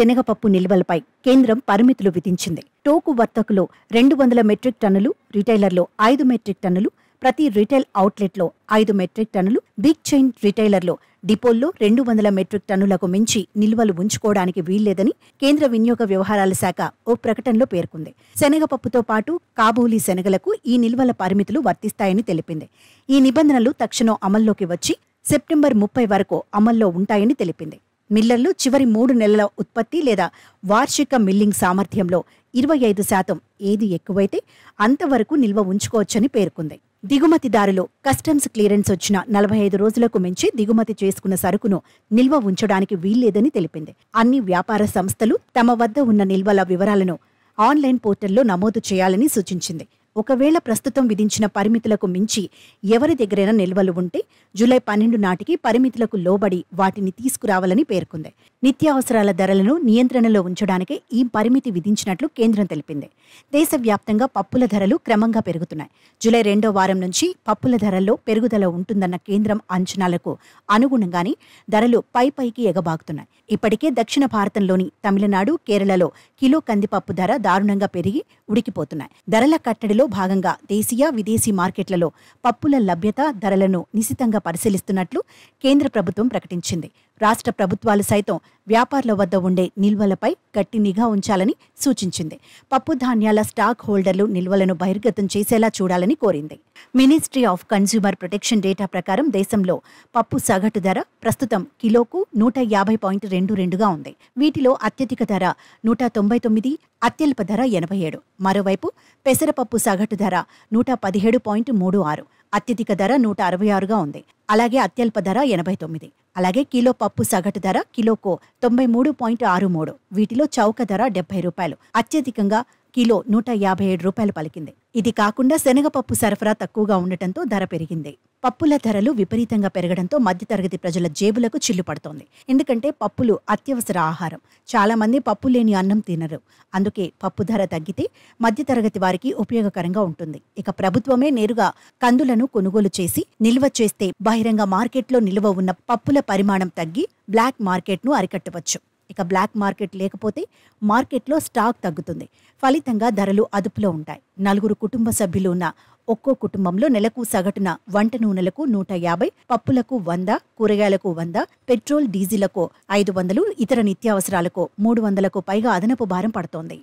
శనగపప్పు నిల్వలపై కేంద్రం పరిమితులు విధించింది. టోకు వర్తకులు 200 మెట్రిక్ టన్నులు, రిటైలర్లో 5 మెట్రిక్ టన్నులు, ప్రతి రిటైల్ అవుట్లెట్లో 5 మెట్రిక్ టన్నులు, బిగ్ చైన్ రిటైలర్లో డిపోల్లో 200 మెట్రిక్ టన్నులకు మించి నిల్వలు ఉంచుకోవడానికి వీల్లేదని కేంద్ర వినియోగ వ్యవహారాల శాఖ ఓ ప్రకటనలో పేర్కొంది. శనగపప్పుతో పాటు కాబూలీ శనగలకు ఈ నిల్వల పరిమితులు వర్తిస్తాయని తెలిపింది. ఈ నిబంధనలు తక్షణం అమల్లోకి వచ్చి సెప్టెంబర్ 30 వరకు అమల్లో ఉంటాయని తెలిపింది. మిల్లర్లు చివరి 3 నెలల ఉత్పత్తి లేదా వార్షిక మిల్లింగ్ సామర్థ్యంలో 25% ఏది ఎక్కువైతే అంతవరకు నిల్వ ఉంచుకోవచ్చని పేర్కొంది. దిగుమతిదారులు కస్టమ్స్ క్లియరెన్స్ వచ్చిన 45 రోజులకు మించి దిగుమతి చేసుకున్న సరుకును నిల్వ ఉంచడానికి వీల్లేదని తెలిపింది. అన్ని వ్యాపార సంస్థలు తమ వద్ద ఉన్న నిల్వల వివరాలను ఆన్లైన్ పోర్టల్లో నమోదు చేయాలని సూచించింది. ఒకవేళ ప్రస్తుతం విధించిన పరిమితులకు మించి ఎవరి దగ్గరైనా నిల్వలు ఉంటే జూలై 12 నాటికి పరిమితులకు లోబడి వాటిని తీసుకురావాలని పేర్కొంది. నిత్యావసరాల ధరలను నియంత్రణలో ఉంచడానికే ఈ పరిమితి విధించినట్లు కేంద్రం తెలిపింది. దేశవ్యాప్తంగా పప్పుల ధరలు క్రమంగా పెరుగుతున్నాయి. జూలై 2వ వారం నుంచి పప్పుల ధరల్లో పెరుగుదల ఉంటుందన్న కేంద్రం అంచనాలకు అనుగుణంగానే ధరలు పైకి ఎగబాకుతున్నాయి. ఇప్పటికే దక్షిణ భారతంలోని తమిళనాడు, కేరళలో కిలో కందిపప్పు ధర దారుణంగా పెరిగి ఉడికిపోతున్నాయి. ధరల కట్టడిలో భాగంగా దేశీయ, విదేశీ మార్కెట్లలో పప్పుల లభ్యత, ధరలను నిశితంగా పరిశీలిస్తున్నట్లు కేంద్ర ప్రభుత్వం ప్రకటించింది. రాష్ట్ర ప్రభుత్వాలు సైతం వ్యాపారుల వద్ద ఉండే నిల్వలపై గట్టి నిఘా ఉంచాలని సూచించింది. పప్పు ధాన్యాల స్టాక్ హోల్డర్లు నిల్వలను బహిర్గతం చేసేలా చూడాలని కోరింది. Ministry of consumer protection data ప్రకారం దేశంలో పప్పు సగటు ధర ప్రస్తుతం కిలోకు 150.22గా ఉంది. వీటిలో అత్యధిక ధర 199, అత్యల్ప ధర 87. మరోవైపు పెసరపప్పు సగటు ధర 117.36, అత్యధిక ధర 166గా ఉంది. అలాగే అత్యల్ప ధర 89. అలాగే కిలో పప్పు సగటు ధర కిలోకు 93.63. వీటిలో చౌక ధర 70 రూపాయలు. అత్యధికంగా కిలో 157 రూపాయలు పలికింది. ఇది కాకుండా శనగపప్పు సరఫరా తక్కువగా ఉండటంతో ధర పెరిగింది. పప్పుల ధరలు విపరీతంగా పెరగడంతో మధ్యతరగతి ప్రజల జేబులకు చిల్లు పడుతోంది. ఎందుకంటే పప్పులు అత్యవసర ఆహారం. చాలా మంది పప్పు లేని అన్నం తినరు. అందుకే పప్పు ధర తగ్గితే మధ్యతరగతి వారికి ఉపయోగకరంగా ఉంటుంది. ఇక ప్రభుత్వమే నేరుగా కందులను కొనుగోలు చేసి నిల్వ చేస్తే బహిరంగ మార్కెట్లో నిల్వ ఉన్న పప్పుల పరిమాణం తగ్గి బ్లాక్ మార్కెట్ను అరికట్టవచ్చు. ఇక బ్లాక్ మార్కెట్ లేకపోతే మార్కెట్లో స్టాక్ తగ్గుతుంది. ఫలితంగా ధరలు అదుపులో ఉంటాయి. 4 కుటుంబ సభ్యులు ఉన్న ఒక్కో కుటుంబంలో నెలకు సగటున వంట నూనెలకు 150, పప్పులకు 100, కూరగాయలకు 100, పెట్రోల్ డీజిలకు 500, ఇతర నిత్యావసరాలకు 300కు పైగా అదనపు భారం పడుతోంది.